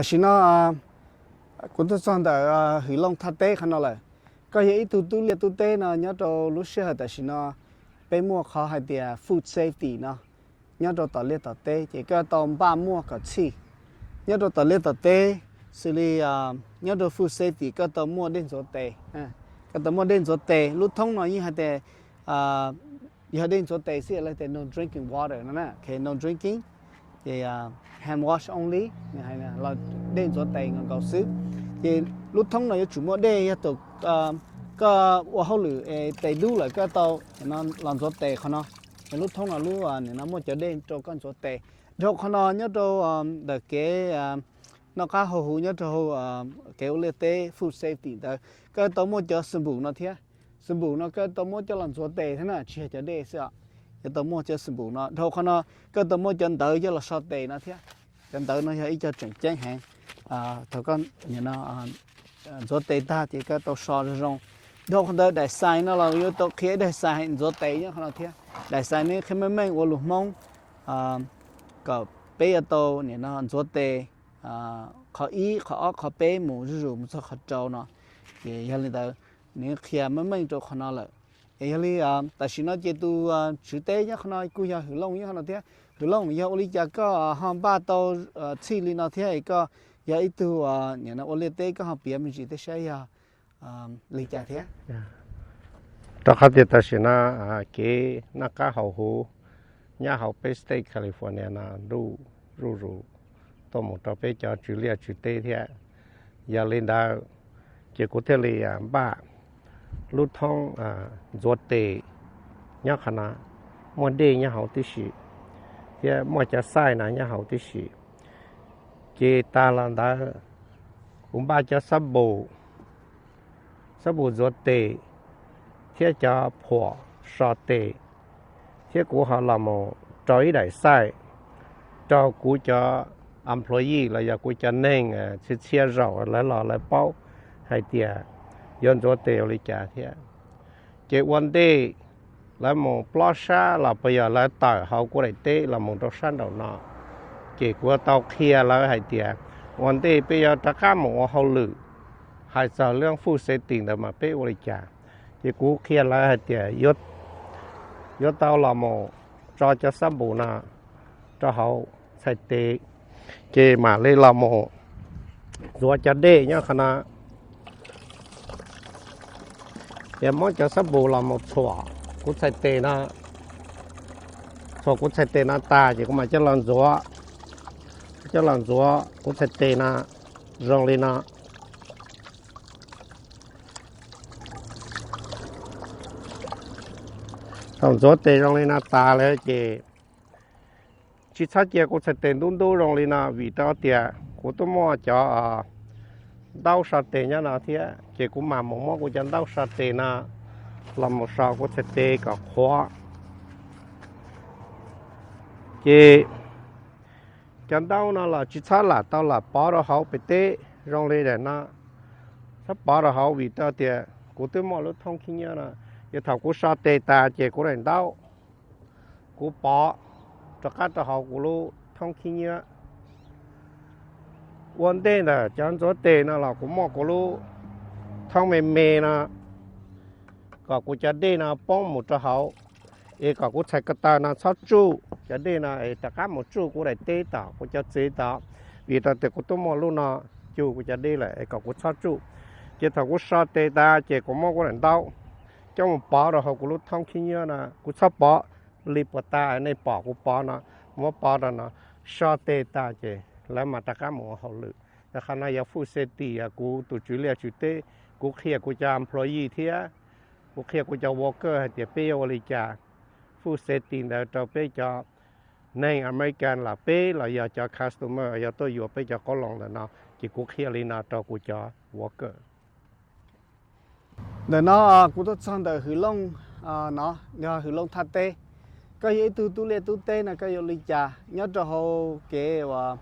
Xin nó cũng tôi chọn tại hủy long thắt tế khăn nó lại có những tu liệt tu tế nó nhớ cho lúc xưa tại xin nó bên mua khó hay thì food safety nó nhớ cho tàu liệt tàu tế chỉ có tàu ba mua cả chi nhớ cho tàu liệt tàu tế xử lý nhớ cho food safety có tàu mua đến chỗ tế có tàu mua đến chỗ tế lúc thông nó như hay thì giờ đến chỗ tế sẽ là thì no drinking water nè okay no drinking thì hand wash only hay là đến chỗ tay ngon cầu xứ thì lúc thông này chủ mua đây tụ có hậu lử tay đu lại cái tàu nó làm chỗ tay không nó lúc thông là lúc nó mua chỗ đến chỗ con chỗ tay chỗ không nó nhớ chỗ để cái nó cá hồ hú nhớ chỗ cái ô tế food safety đó cái tàu mua chỗ sâm bù nó thế sâm bù nó cái tàu mua chỗ làm chỗ tay thế nào chỉ chỗ đây sao cái tàu mua cho sâm bù nó thôi không nó cái tàu mua chân tới cho là sao tay nó thế chân tới nó hay cho chuẩn chén hàng thôi con như nó chỗ tay ta thì cái tàu sao rồi đâu không tới đại sai nó là yếu tố kia đại sai chỗ tay nhá không là thế đại sai này khi mà mình uống lục mông có bé tàu như nó chỗ tay khó ý khó bé mù rủ một số khó trâu nó thì hiện tại nếu khi mà mình chỗ không nó lại hiện tại vì nó chỉ tu chữ tế nhá không nói cùi hử lông nhá không nói thế hử lông giờ oli cha có ham ba tàu chi li nó thế có giờ ít tu nhà nó oli tế có học biển mình chỉ tế xây li cha thế đó khác thì ta xin na cái na cá hậu hú nhà hậu Bay State California na ru tôi muốn cho bé cho Julia chữ tế thế giờ lên đó chỉ có thể là ba lúc thông ruột tê nhá khả năng muốn đi nhá hậu tí sĩ thì muốn cho sai nè nhá hậu tí sĩ chỉ ta là đã cũng ba cho sắp bù ruột tê thì cho phò sọ tê thì của họ làm một trói đại sai cho của cho employee là giờ của cho nên chia rau lại bao hay tiệt yon cho tèo đi trả thế, cái vấn đề là một plaza là bây giờ là tàu họ của đại tế là một trong sản đầu nọ, cái của tàu kia là hay tiệt, vấn đề bây giờ tất cả một họ lử, hay sao lượng phụ sẽ tiền để mà bé đi trả, cái của kia là hay tiệt, yết tàu là một cho sản phụ nọ, cho họ sai tế, cái mà lấy là một rồi cho đê nhá khả năng em muốn cho sắp bù làm một thua cũng sai tệ na thua cũng sai tệ na ta chỉ có mà cho làm gió cũng sai tệ na rong lên na làm gió tệ rong lên na taเลยchỉ sát chỉ cũng sai tệ đun đun rong lên na vì đó tiệt cũng tôi mua cho đau sát tệ nhá nào thế chỉ cũng mà một của chân đau sát tệ na làm một sao có thể tệ cả khóa chỉ chân đau nó là chỉ sát là đau là bỏ ra hậu bị tệ rong lên để nó sắp bỏ ra hậu vì tao thì của tôi mua lúc thông khi nhá là giờ thầu của sát tệ ta chỉ của人đau của bỏ cho các tao hậu của lúc thông khi nhá vấn đề là chẳng có tiền là cũng một cái lúc thông mềm na có cũng cho đây là bông một cho hậu có cũng chạy cái ta là sáu chu cho đây là tất cả một chu cũng lại tê tạo cũng cho chế tạo vì ta thì cũng tôi mua luôn nó chu cũng cho đây là có cũng sáu chu chỉ thằng cũng sáu tê ta chỉ cũng mua cái lần đau trong một bao rồi họ cũng lúc thông khi nhớ là cũng sắp bỏ lip ta này bỏ cũng bỏ nó mua bỏ đó nó sáu tê ta chỉแล้วมาตะก้าหมูเขาเลยแต่ขณะยาฟูเซตีกูตัวจุเลียจุเต้กูเขียกูจะ employee เทียกูเขียกูจะ worker ให้เดี๋ยวเป้บริจาคฟูเซตีแล้วจะเป้จะในอเมริกันล่ะเป้เราอยากจะ customer อยากตัวอยู่เป้จะก็ลองแล้วเนาะที่กูเขียเลยนะตัวกูจะ worker เดี๋ยวnóกูต้องสั่งเดี๋ยวหึลงเนาะเดี๋ยวหึลงทัดเต้ก็ยี่tu liệt tu tê là cái lịch trả nhớ cho họ cái và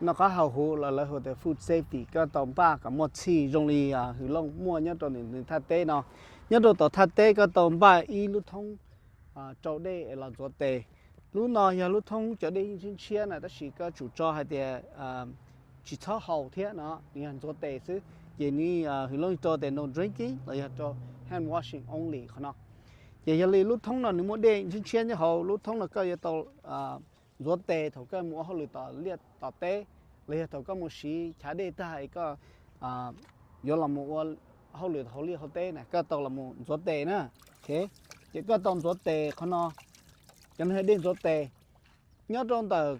nó có hậu hụ là họ để food safety cái tàu ba cả một chi trong đi hử long mua nhớ cho nên thắt tê nó nhớ cho tàu thắt tê cái tàu ba y lưu thông chỗ đây là chỗ tê lúc nào giờ lưu thông chỗ đây trên chia này đó chỉ có chủ cho hay để chỉ cho hậu thế nó thì anh cho tệ chứ vậy ni hủy long cho tệ no drinking là cho hand washing only khả năng vậy giờ lúc thông là nếu muốn đen trên trên như hậu lúc thông là cái tàu cho tệ thầu cái mua họ lựa tàu liệt tàu tệ liệt thầu cái một xí trả đề ta hay có giờ là một họ lựa họ liệt họ tệ này cái tàu là một cho tệ nữa ok chỉ có tàu cho tệ khả năng cho nên đến cho tệ nhớ trong tờ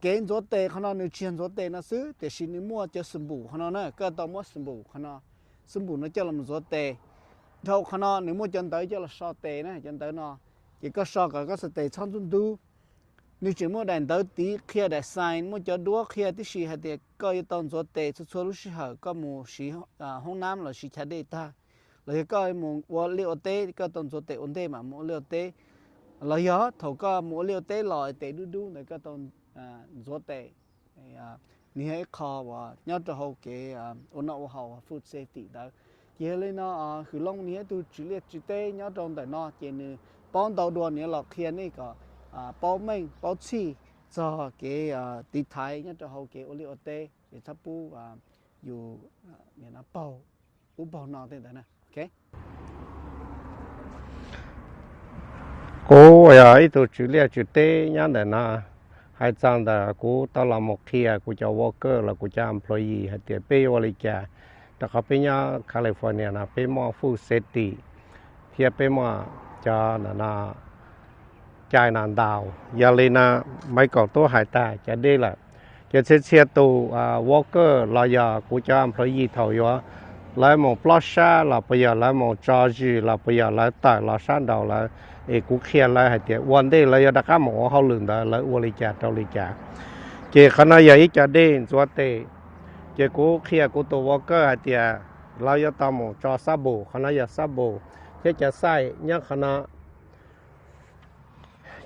cái chỗ tệ khả năng nếu chuyện chỗ tệ nó xứ để xin nếu mua cho sủng bù khả năng nữa cái tao mua sủng bù khả năng sủng bù nó cho làm chỗ tệ thâu khả năng nếu mua chân tới cho là so tệ nữa chân tới nó chỉ có so cả có sự tệ trong trung tu nếu chỉ mua đèn tới tí kia để sign mua cho đua kia tí xí hay để coi tao chỗ tệ cho số lúc xí hở có một xí hôm nam là xí chả để ta rồi coi một vật liệu tệ cái tao chỗ tệ ổn tệ mà mua liệu tệ là gió thầu có mua liệu tệ loại tệ đu đu này cái tao gió tệนี่ให้คอว่าย้อนจะเอาเกี่ยอุณหภูมิ food safety ได้เกี่ยเลยเนาะคือลงนี้ตัวจุดเล็กจุดเต้ย้อนตรงแต่เนาะเกี่ยนี่ป้อนตัวด่วนเนี่ยเราเคลียร์นี่ก็ป้อนไม่ป้อนชีจะเกี่ยติดไทยย้อนจะเอาเกี่ยอุลิโอเต้เกี่ยทับปูอยู่เนี่ยนะเป่าปูเป่านอนเต้แต่นะโอเคcô ấy tụi chú lia chú tê nhá để na hai trang đã cô tao làm một kia cô cho worker là cô cho employee hay tiền pay vào kiaแต่เขาไปย่าแคลิฟอร์เนียนะไปมอฟู้ดเซฟตี้เทียบไปมอจะน่ะจ่ายนานดาวอย่าเลยนะไม่ก่อตัวหายตาจะได้ละจะเชียตัวworker เราอย่ากูจะ employee เท่าอยู่แล้วมองปลอดชาเราไปอย่าแล้วมองจอจีเราไปอย่าแล้วแต่เราสั้นดาวแล้วกูเคลียร์แล้วให้เดี๋ยววันนี้เราจะได้ข้ามหมอเขาลืมได้แล้วบริจาคบริจาคเจ้าคณะใหญ่จะได้สวัสดีเจ้ากูเคลียร์กูตัววอลเกอร์เดี๋ยวเราจะทำจอซับบูคณะอยากซับบูจะใส่เนี่ยคณะ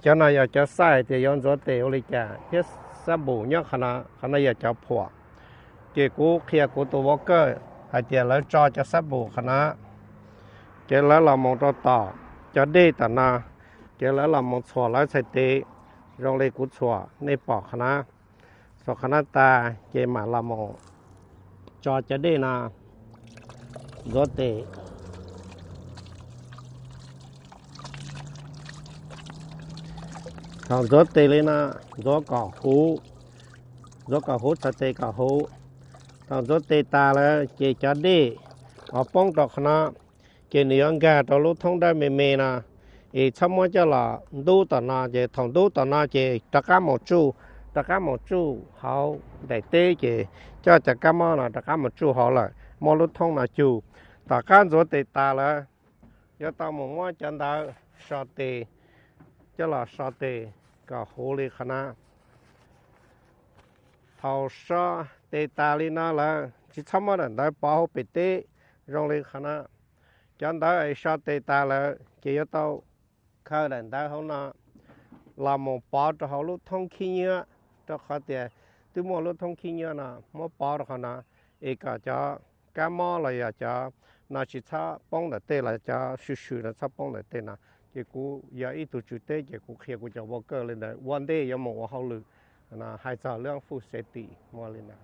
เจ้านายอยากจะใส่เดี๋ยวย้อนสวัสดีบริจาคจะซับบูเนี่ยคณะอยากจะผัวเจ้ากูเคลียร์กูตัววอลเกอร์เดี๋ยวแล้วจอจะซับบูคณะเจ้าแล้วเรามองต่อจะได้แต่นาเจ้าแล้วเรามองชัวร์แล้วใส่เตะโรงเรียนกุศลในปอกคณะสคณะตาเจมาลามองจอจะได้นารถเตะทางรถเตะเลยนะรถก่อหูสเตะก่อหูทางรถเตะตาแล้วเจจะได้เอาป้องต่อคณะเจเหนียงแกต่อรถท่องได้เมนะชั่วโมงจะละดูต่อนาเจทองดูต่อนาเจตะก้าหมดจูตะก้าหมดจูเขาได้เตะเจเจ้าจะก้ามอนะตะก้าหมดจูเขาเลยมอรถท่องนะจูตะก้ารถเตะตาแล้วจะต้องมองว่าจันดาชอเตจะละชอเตก็โหเลยคณะเท่าชอเตตาลีน่าละที่ชั่วโมงนั้นได้ป้าไปเตะโรงเรียนคณะจันดาไอชอเตตาแล้วเจียต้องข้าวแดงได้เขานะเราหมอปอดเขาลุท่องขี้เยอะจะเขาเดียตัวหมอลุท่องขี้เยอะนะหมอปอดเขานะเอกจะแกมออะไรจะนาชิตาป้องแต่เตะอะไรจะชิวๆนะชอบป้องแต่เตะนะเจ้ากูอยากอีตัวจุดเตะเจ้ากูเขียกูจะวอลเกอร์เลยนะวันเดย์ยังมองว่าเขาลือนะให้จะเรื่องฟู้ดเซฟตี้มาเลยนะ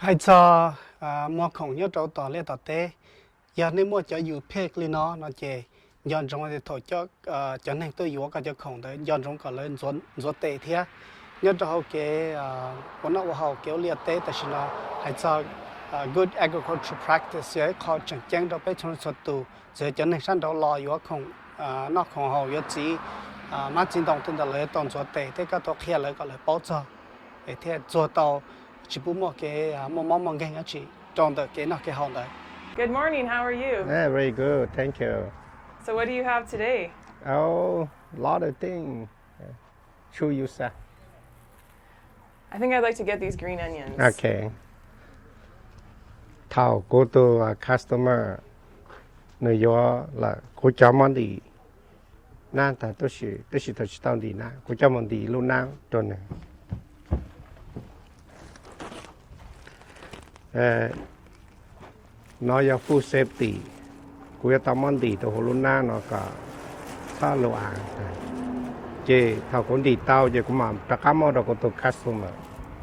ให้จะมัวของยอดเราต่อเรียต่อเตะยาในมัวจะอยู่เพกเลยเนาะเจย้อนตรงไปถอดจะนั่งตัวอยู่ก็จะของแต่ย้อนตรงก็เลยสวนเตะเทียยอดเราเกวันนั้นว่าเราเกี่ยวเรียเตะแต่ฉันเราให้จะ good agricultural practice เยอะขอจังจังเราไปชนสตูจะนั่งชั้นเรารออยู่ของนอกของเราเยอะจีมาจินตรงถึงแต่เลยตอนสวนเตะที่ก็ตัวเคลียร์เลยก็เลยป้อจ่อไอ้เทียจ่อต่อchỉ bố một cái mong cái nhá chị trong được cái nào cái hòn đấy. Good morning. How are you? Yeah, very good. Thank you. So what do you have today? Oh, a lot of things. Show you, sir. I think I'd like to get these green onions. Okay. Thảo go to a customer. New York là cô cháu món đi. 那它都是当地那，古叫蒙地路那多呢。nó là food safety, cú ya tamon đi từ hồ na nó cả xa lô à, chứ thảo con đi tao chứ cũng mà tất cả mọi đồ của tôi customer.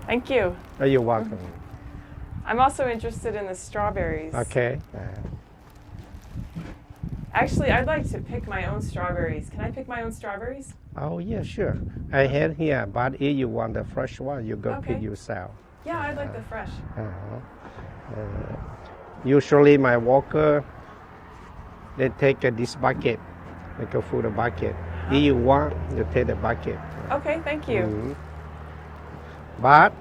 Thank you. You're welcome. I'm also interested in the strawberries. Okay. Actually, I'd like to pick my own strawberries. Can I pick my own strawberries? Oh yeah, sure. I have here, but if you want the fresh one, you go pick Okay. yourself. Yeah, I'd like the fresh. Usually my worker, they take this bucket, like a food bucket. If you want, you take the bucket. Okay, thank you. But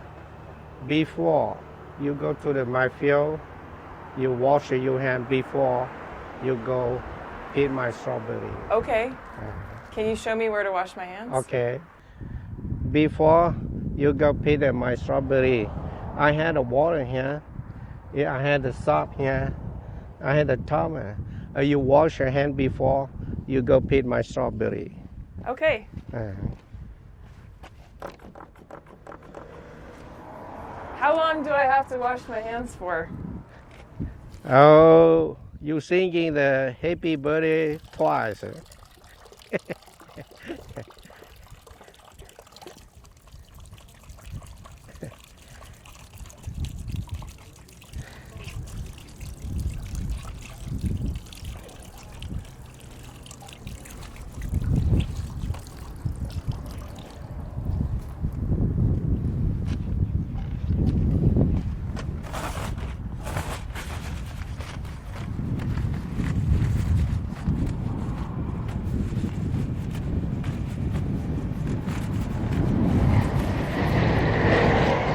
before you go to my field, you wash your hand before you go pick my strawberry. Okay. Can you show me where to wash my hands? Okay. Before you go pick my strawberry, I had the water here. Yeah, I had the soap here. I had the towel. You wash your hand before you go pick my strawberry. Okay. How long do I have to wash my hands for? Oh, you singing the happy birthday twice.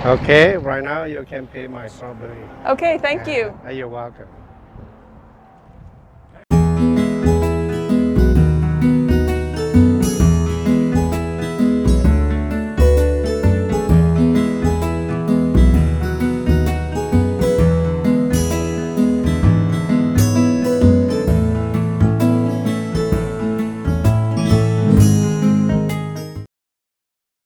Okay, right now you can pay my strawberry. Okay, thank you. You're welcome.